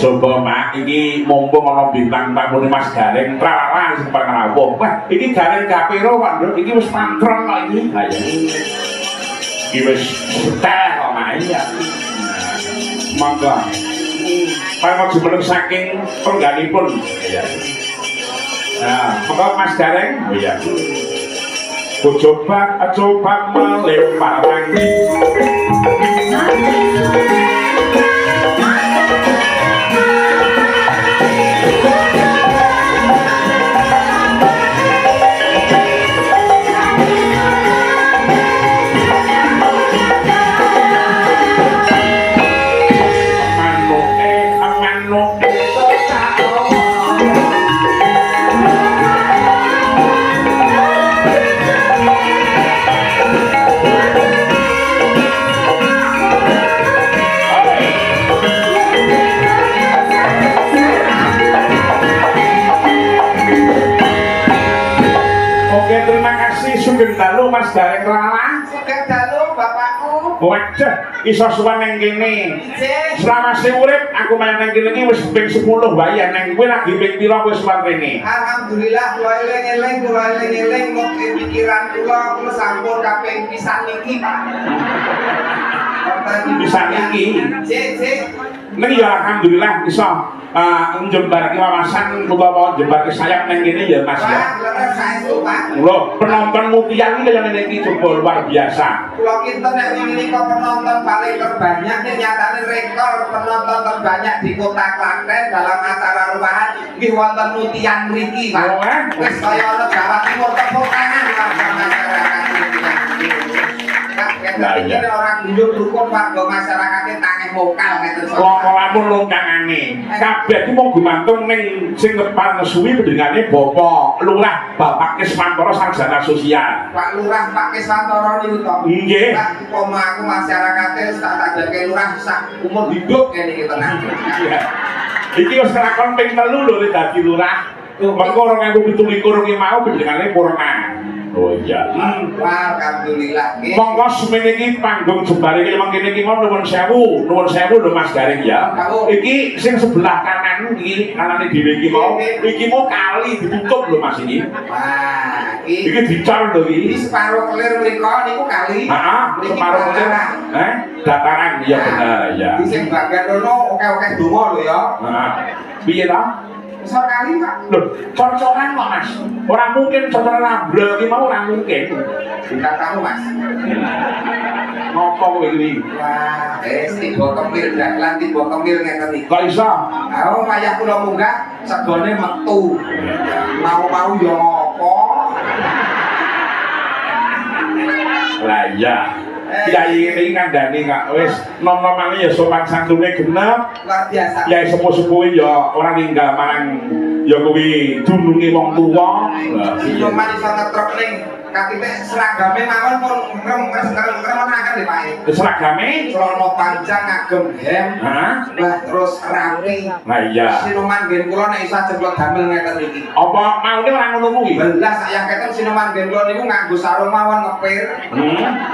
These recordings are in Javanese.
Coba Mak, iki mumpung ana bintang tamu Mas Gareng tralaran sing rawuh. Wah, iki Gareng Gapiro Pak Nduk, iki wis pantron kok iki. Ha ya. Iki wis setel kok Mak ya. Monggo. Pangkat jumeneng saking pengganipun. Ya. Nah, monggo Mas Gareng. Oh iya. Ku coba melempar tangi. Sugeng dalu Mas Gareng Lala. Sugeng dalu bapakku. Waduh, iso suwan nang kene. Selama sing urip aku main nang kene iki wis ping 10 bayan nang kowe lagi ping pira kowe suwan rene. Alhamdulillah kula eling-eling mugi pikiran kula sampun kaping pisan niki, Pak. Pisan niki. Cek. Niki ya alhamdulillah iso njembarke wawasan utawa njembarke sayap nang kene ya Mas ya. Wah, saestu Pak. Lho, penonton Mutian iki kaya ngene iki coba luar biasa. Kula kinten nek wingi penonton paling terbanyak nyatane rekor penonton terbanyak di Kota Klaten dalam acara rumahan nggih wonten Mutian mriki, Pak. Wis kaya ana Jawa Timur tepuk tangan warga masyarakat Mutian. Nah, iya. Orang dulu dukung warga masyarakatnya tangeh mokal ngeten. Lamun longkangane. Kabeh iki mung gumantung ning sing ngepan suwi pendengane Bapak Lurah Bapak Kiswantoro Sarjana Sosial. Pak Lurah Pak Kiswantoro niku to. Nggih. Umpama aku masyarakatnya tak dake lurah sak umur hidup kene iki tenan. Iki wis kelakon ping 3 lho dadi lurah. Mengko 2017 iki mau pendengane purna. Oh iya. Alhamdulillah. Monggo semene iki panggung jembare iki mangkene iki mau nuwun sewu lho Mas Gareng ya. Iki sing sebelah kanan iki kanane dhewe iki mau kali ditutup lho Mas iki. Wah, iki dicor lho iki. Iki separo kelir mriko niku kali. Heeh, separo kelir. Dataran iya bener ya. Iki sing bagian rono oke-oke donga lho ya. Heeh. Piye ta? Besar kali Pak. Loh, cor-coran kok Mas. Ora mungkin cor-coran labrek iki mau ora mungkin. Bintang tamu Mas. Ngopo kowe iki? Wah, tiba kemir dalan tiba kemir ngeten iki. Kok iso? Aku wayah kula munggah segone metu. Mau-mau ya ngopo? Lah iya. Kiai iki ngandani Kak wis nom-nomane ya sopan santune genep. Luar biasa. Kiai sepuh-sepuh ya ora ninggal marang ya kuwi dununge wong tuwa. Lah iya man iso ngetrok ning katine seragame mawon pun ngrem-ngrem-ngrem di Pak. Seragame celana panjang ngagem hem. Lah terus rapi. Lah iya. Sinuman ngen kula nek iso jeblok damel ngeten iki. Apa maune ora ngono kuwi? Belas sak keten sinuman ngen kula niku nganggo sarung mawon ngepir.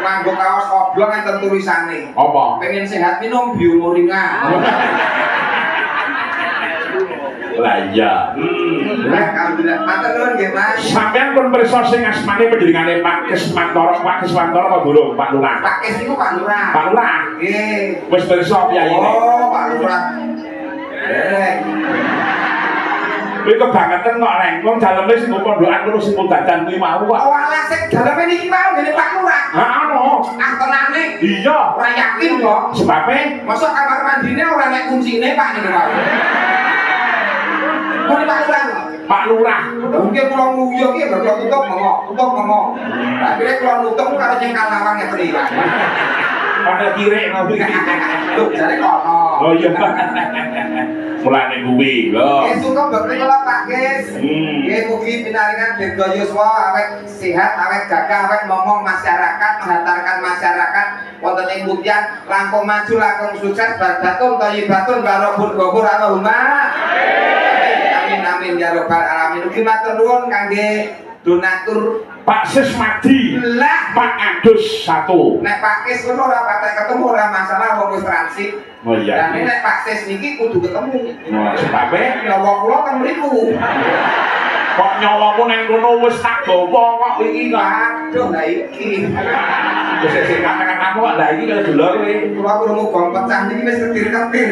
Nganggo kaos oblong enten tulisane. Apa? Pengen sehat minum biomoringa. Lah iya. Alhamdulillah. Matur nuwun nggih Mas. Sampeyan pun pirsa sing asmane panjenengane Pak Kiswantoro apa durung Pak Lurah? Pak Kis niku Pak Lurah. Pak Lurah. Nggih. Wis pirsa piyayine? Oh, Pak Lurah. Kuwi kebangetan kok Reng. Wong daleme sing pondokan kuwi sing dadan kuwi mau kok. Oh, alah sing daleme niki mau ngene Pak Lurah. Heeh, no. Ah tenane. Iya. Ora yakin kok. Sebabe mosok kamar mandine ora nek kuncine Pak niku Pak. Mun Pak Lurah. Pak Lurah. Mungkin kula nguyuh iki kula tutup monggo. Akhire kula nutup karo nyengkal lawang ngeten iki Pak. Pada kirek ngono iki. Lho jare kono. Oh iya. Mulane kuwi lho. Suka mbek kula Pak Kis. Nggih mugi pinaringan dirga yuswa awet sehat, awet gagah, awet ngomong masyarakat, menghantarkan masyarakat wonten ing Mutian langkung maju, langkung sukses, barokatun thayyibatun barokah gobur Allahumma. Amin amin ya rabbal alamin. Ugi matur nuwun kangge donatur Pak Sismadi lah Pak Adus 1. nek Pak Kis ngono ora patek ketemu ora masalah wong wis transit. Oh iya. Dan nek Pak Sis niki kudu ketemu. Wah, sebabnya Nyawa kula kan mriku. kok nyawamu nang kono wis tak gawa kok iki kok. Aduh lah iki. Wis sing kata-katamu kok lah iki kaya delok kowe. Kula krungu gong pecah niki wis ketir-ketir.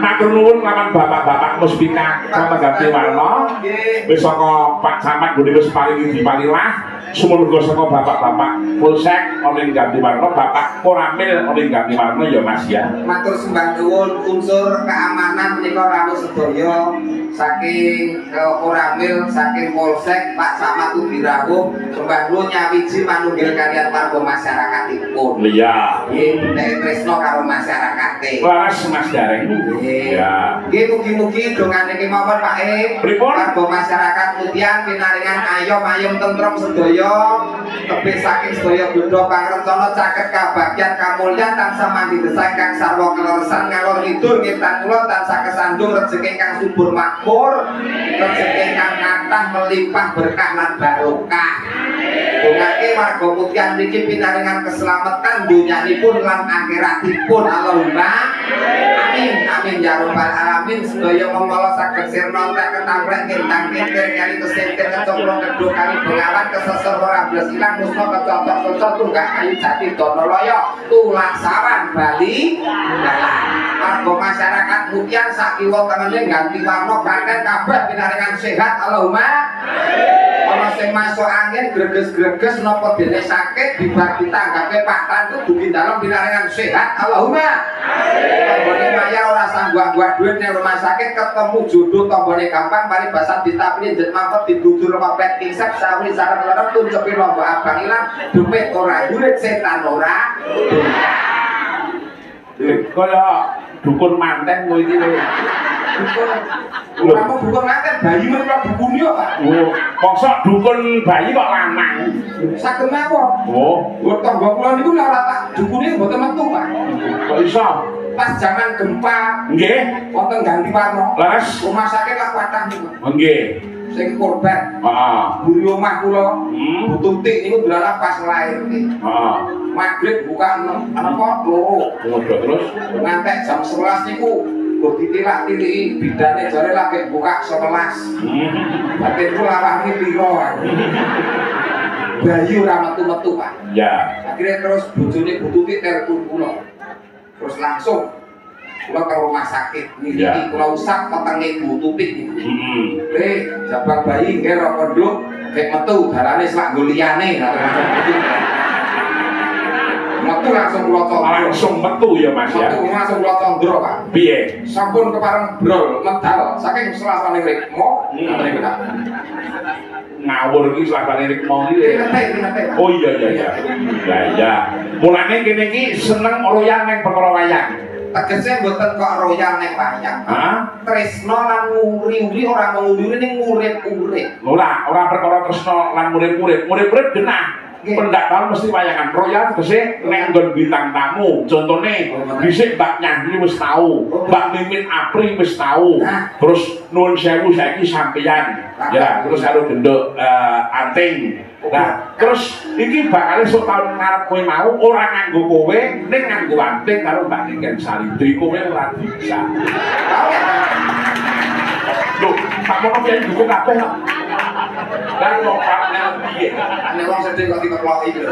Matur nuwun lawan bapak-bapak Muspika sama ganti warna. Wis saka Pak Camat gune wis paling dipalilah. Sumuga saka bapak-bapak Polsek ana ing ganti warna, Bapak Koramil ana ing ganti warna ya Mas ya. Matur sembah nuwun unsur keamanan menika rawuh sedaya saking Koramil saking Polsek Pak Camat Udirawuh sembah nuwun nyawiji manunggil kaliyan warga masyarakatipun. Iya. Nggih nek tresno karo masyarakate. Waras Mas Dareng. Ya. Nggih mugi-mugi dongane kemawon Pak E. Pripun? Warga masyarakat Mutian pinaringan ayom tentrem sedaya tebih saking sedaya budha pangrencana caket kabagyan kamulyan tansah mandi desang kang sarwa keleresan ngalor ngidul ngetan kula tansah kesandung rejeki kang subur makmur rejeki kang kathah melimpah berkah lan barokah. Dongake warga Mutian niki pinaringan keselamatan dunyanipun lan akhiratipun Allahumma amin amin ya rabbal alamin. Sedaya monggo saged sirna entek ketamrek kentang-kentir kali kesentir kecomplong kedua kali bengawan kesesor ora blas ilang musna kecocok-cocok tunggak kayu jati donoloyo tulaksawan Bali dalan. Warga masyarakat Mutian sakiwa tenene ganti warna kanten kabeh pinaringan sehat Allahumma ana sing masuk angin greges-greges napa dene sakit dibar ditanggape Pak Tantu dugi dalem pinaringan sehat Allahumma tombone mayar ora sangguh-angguh duit ning rumah sakit ketemu jodoh tombone gampang mari basan ditapini jet mampet dibudur mepet kisep sawi sareng lerep tuncepi lomba abang ilang dumet ora duit setan ora Kaya dukun manten kowe iki kowe. Ora mau dukun manten bayi mereka dukun yo Pak. Oh, mosok dukun bayi kok lanang. Saged mawon. Oh, Tangga kula niku ora tak dukune mboten metu Pak. kok iso? Pas zaman gempa Nggih. wonten ganti warna. Leres. Rumah sakit lah watah niku. Nggih. Sing korban Heeh. buri omah kula Hmm. Bu Tutik niku dolalah pas lair iki. Heeh. Magrib buka 6 apa loro. Ngono terus. Ngantek jam 11 niku kok ditilak-tiliki bidane jare lagi buka 11. Batin ku lawangi piro aku. Bayi ora metu-metu Pak. Ya. Akhirnya terus bojone Bu Tutik telepon kula. Terus langsung kula ke rumah sakit niki Ya. kula usap petenge Bu Tutik niku. Heeh. Jabang bayi nggih ro pondok kek metu dalane sak nggo liyane. Metu langsung kula condro. Langsung metu ya Mas ya. Metu langsung kula condro Pak. Piye? Sampun kepareng brol medal saking selasane rikmo ngene kita. Ngawur iki selabane rikmo iki. Ngerti. Oh iya iya iya. Ya iya. Mulane kene iki seneng royal ning perkara wayang. Tegese mboten kok royal ning wayang. Hah? Tresno lan nguri-uri ora nguri ning urip-urip. Ora perkara tresno lan murid-murid. Murid-murid genah. Nggih. Pendak tahun mesti wayangan royal tegese nek nggon bintang tamu. Contone dhisik Mbak Nyanyi wis tau, Mbak Mimin Apri wis tau. Terus nuwun sewu saiki sampeyan. Ya, terus karo genduk anting. Nah, terus iki bakal esuk taun ngarep kowe mau ora nganggo kowe ning nganggo anting karo Mbak Ningen Salindri kowe ora bisa. Loh, sakmono piye dukung kabeh kok. Lah kok partner piye? Nek wong sedih kok dikeploki lho.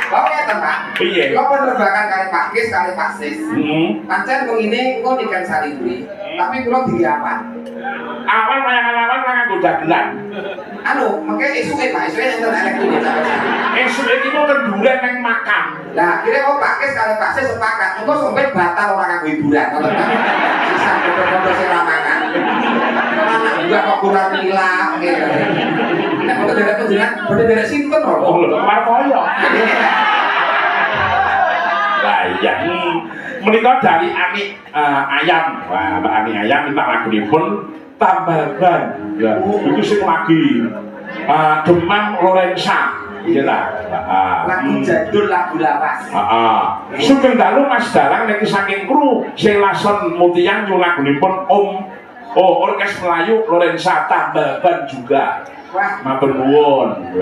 Oke, Pak. Piye? Kula penerbangan kali Pak Kis kali Pak Sis. Heeh. Pancen pengine engko Ningen Salindri. Tapi kula diapan. Awan wayangan awan ora nganggo dagelan. Anu, mengke esuke Pak, esuke enten elektronik sampe. Esuk iki mau kenduren nang makam. Lah, akhirnya kok Pak Kis kali Pak Sis sepakat. Engko sampe batal ora kanggo hiburan, ngoten ta. Sisa foto-foto sing ramangan. Anak juga kok kurang ilang gitu. Nek foto dari penjenengan, foto dari sinten lho. Oh, lho, kemar koyo. Lah iya. Menika dari Ani Ayam. Wah, Mbak Ani Ayam minta lagunipun Tambagan. Ya, itu sing lagi Demam Lorenza. Iya lah. Lagu jadul, lagu lawas. Sugeng dalu Mas Dalang niki saking kru sing lason Mutian nyulagunipun Om Oh, orkes Melayu Lorenza tambal ban juga. Wah, Matur nuwun.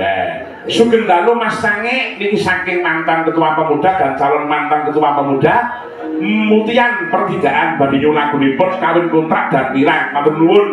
Sugeng dalu Mas Sange niki saking mantan ketua pemuda dan calon mantan ketua pemuda. Mutian pertigaan badhe nyunagunipun kawin kontrak dan pirang. Matur nuwun